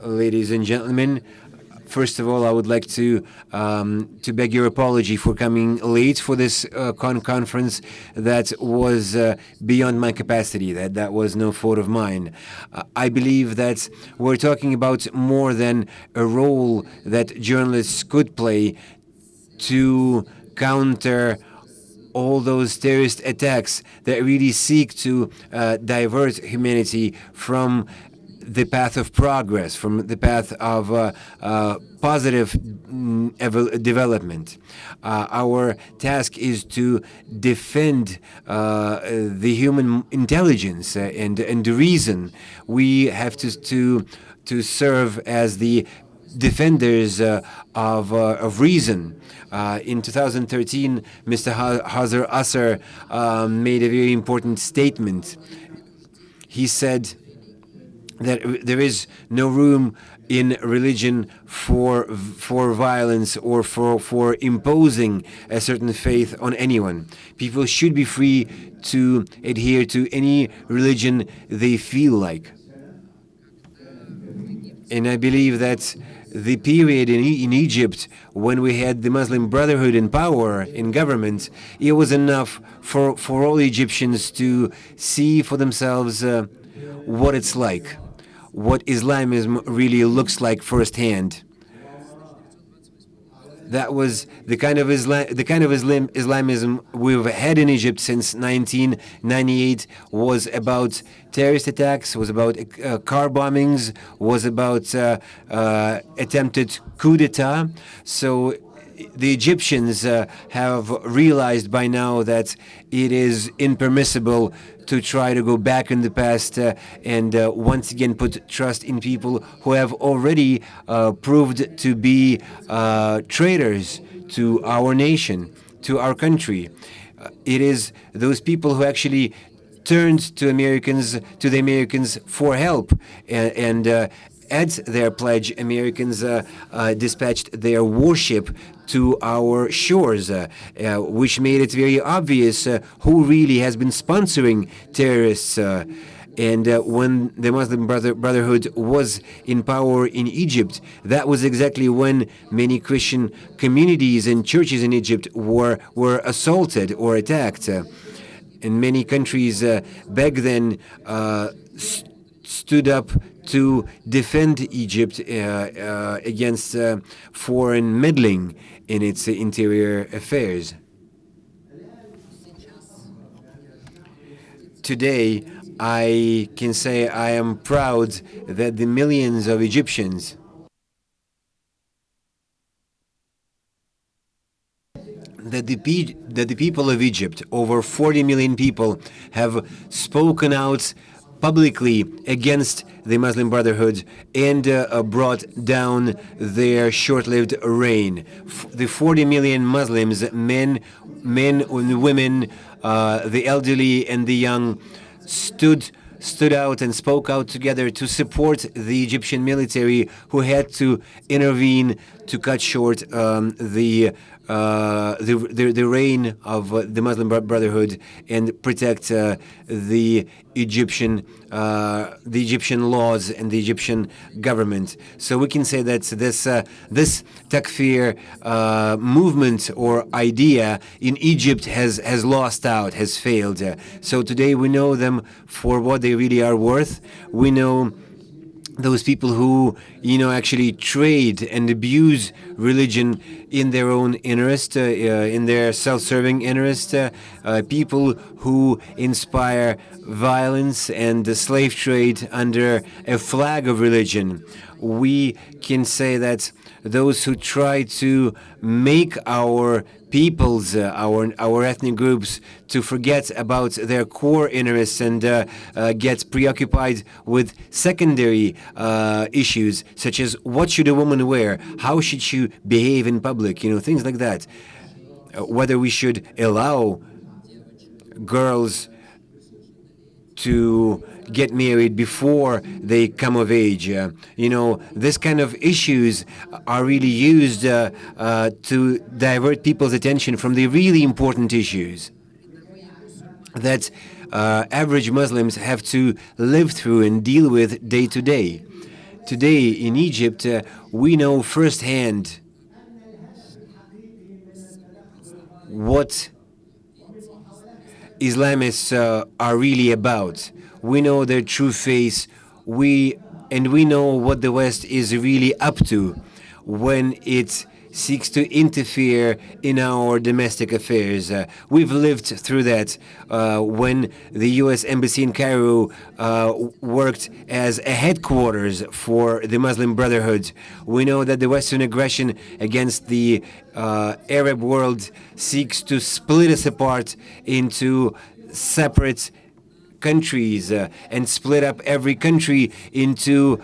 Ladies and gentlemen, first of all, I would like to beg your apology for coming late for this conference. That was beyond my capacity. That was no fault of mine. I believe that we're talking about more than a role that journalists could play to counter all those terrorist attacks that really seek to divert humanity from the path of progress, from the path of positive development. Our task is to defend the human intelligence and reason. We have to serve as the defenders of reason. In 2013, Mr. Hazar Asser made a very important statement. He said that there is no room in religion for violence or for imposing a certain faith on anyone. People should be free to adhere to any religion they feel like. And I believe that the period in Egypt when we had the Muslim Brotherhood in power, in government, it was enough for all Egyptians to see for themselves what it's like, what Islamism really looks like firsthand. That was the kind of Islamism we've had in Egypt since 1998 was about terrorist attacks, was about car bombings, was about attempted coup d'etat. So the Egyptians have realized by now that it is impermissible to try to go back in the past and once again put trust in people who have already proved to be traitors to our nation, to our country. It is those people who actually turned to the Americans for help, and at their pledge, Americans dispatched their warship to our shores, which made it very obvious who really has been sponsoring terrorists. And when the Muslim Brotherhood was in power in Egypt, that was exactly when many Christian communities and churches in Egypt were assaulted or attacked. And many countries back then stood up to defend Egypt against foreign meddling in its interior affairs. Today, I can say I am proud that the millions of Egyptians that the people of Egypt, over 40 million people, have spoken out publicly against the Muslim Brotherhood and brought down their short-lived reign. The 40 million Muslims, men and women, the elderly and the young, stood out and spoke out together to support the Egyptian military, who had to intervene to cut short the reign of the Muslim Brotherhood and protect the Egyptian laws and the Egyptian government. So we can say that this takfir movement or idea in Egypt has lost out, has failed. So today we know them for what they really are worth. We know those people who, actually trade and abuse religion in their own interest, in their self-serving interest, people who inspire violence and the slave trade under a flag of religion. We can say that those who try to make our peoples, our ethnic groups, to forget about their core interests and get preoccupied with secondary issues, such as what should a woman wear, how should she behave in public, things like that. Whether we should allow girls to get married before they come of age. This kind of issues are really used to divert people's attention from the really important issues that average Muslims have to live through and deal with day to day. today in Egypt, we know firsthand what Islamists are really about. We know their true face. We know what the West is really up to when it seeks to interfere in our domestic affairs. We've lived through that when the U.S. Embassy in Cairo worked as a headquarters for the Muslim Brotherhood. We know that the Western aggression against the Arab world seeks to split us apart into separate countries and split up every country into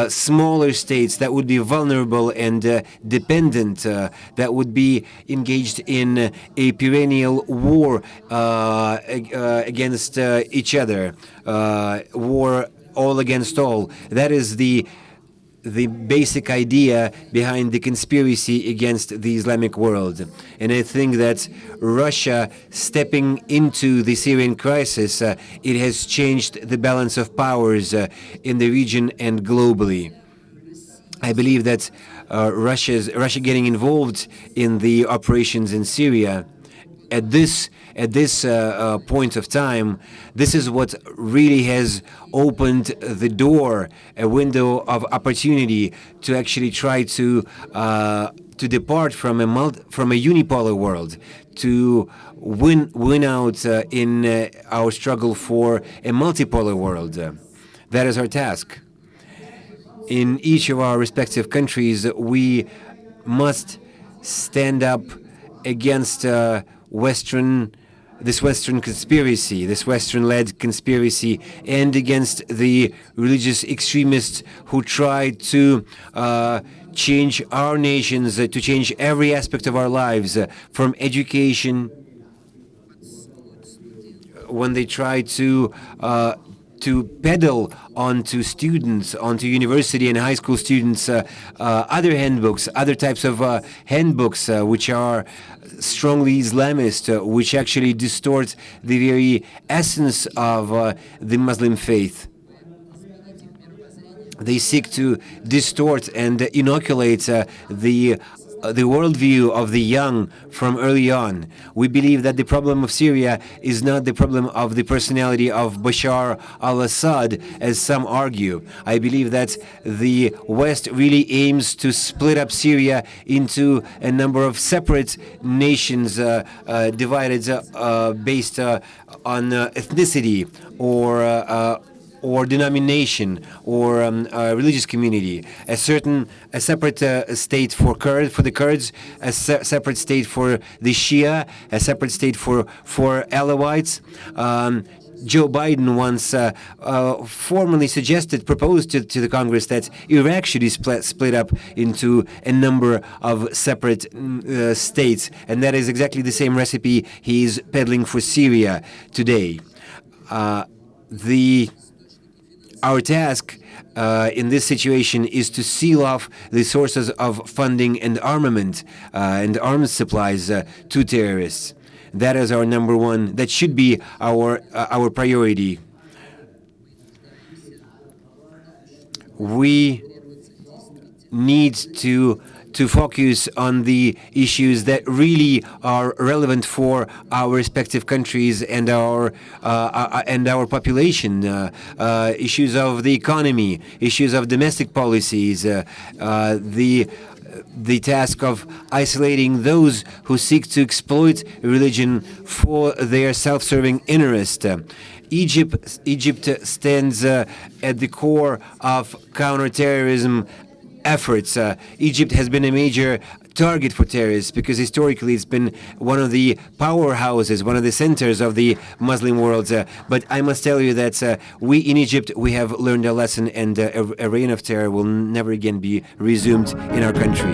smaller states that would be vulnerable and dependent, that would be engaged in a perennial war against each other, war all against all. That is the basic idea behind the conspiracy against the Islamic world. And I think that Russia stepping into the Syrian crisis, it has changed the balance of powers in the region and globally. I believe that Russia getting involved in the operations in Syria at this point of time, this is what really has opened the door, a window of opportunity to actually try to depart from a unipolar world, to win out in our struggle for a multipolar world. That is our task. In each of our respective countries, we must stand up against this Western conspiracy, this Western-led conspiracy, and against the religious extremists who try to change our nations, to change every aspect of our lives, from education, when they try to peddle onto students, onto university and high school students, other handbooks, other types of handbooks which are strongly Islamist, which actually distort the very essence of the Muslim faith. They seek to distort and inoculate the worldview of the young from early on. We believe that the problem of Syria is not the problem of the personality of Bashar al-Assad, as some argue. I believe that the West really aims to split up Syria into a number of separate nations divided based on ethnicity or denomination or religious community, a separate state for the Kurds, a separate state for the Shia, a separate state for Alawites. Joe Biden once formally proposed to the Congress that Iraq should be split up into a number of separate states, and that is exactly the same recipe he's peddling for Syria today. Our task in this situation is to seal off the sources of funding and armament and arms supplies to terrorists. That is our number one. That should be our priority. We need to focus on the issues that really are relevant for our respective countries and our population. Issues of the economy, issues of domestic policies, the task of isolating those who seek to exploit religion for their self-serving interest. Egypt stands at the core of counterterrorism efforts. Egypt has been a major target for terrorists because historically it's been one of the powerhouses, one of the centers of the Muslim world. But I must tell you that we in Egypt, we have learned a lesson, and a reign of terror will never again be resumed in our country.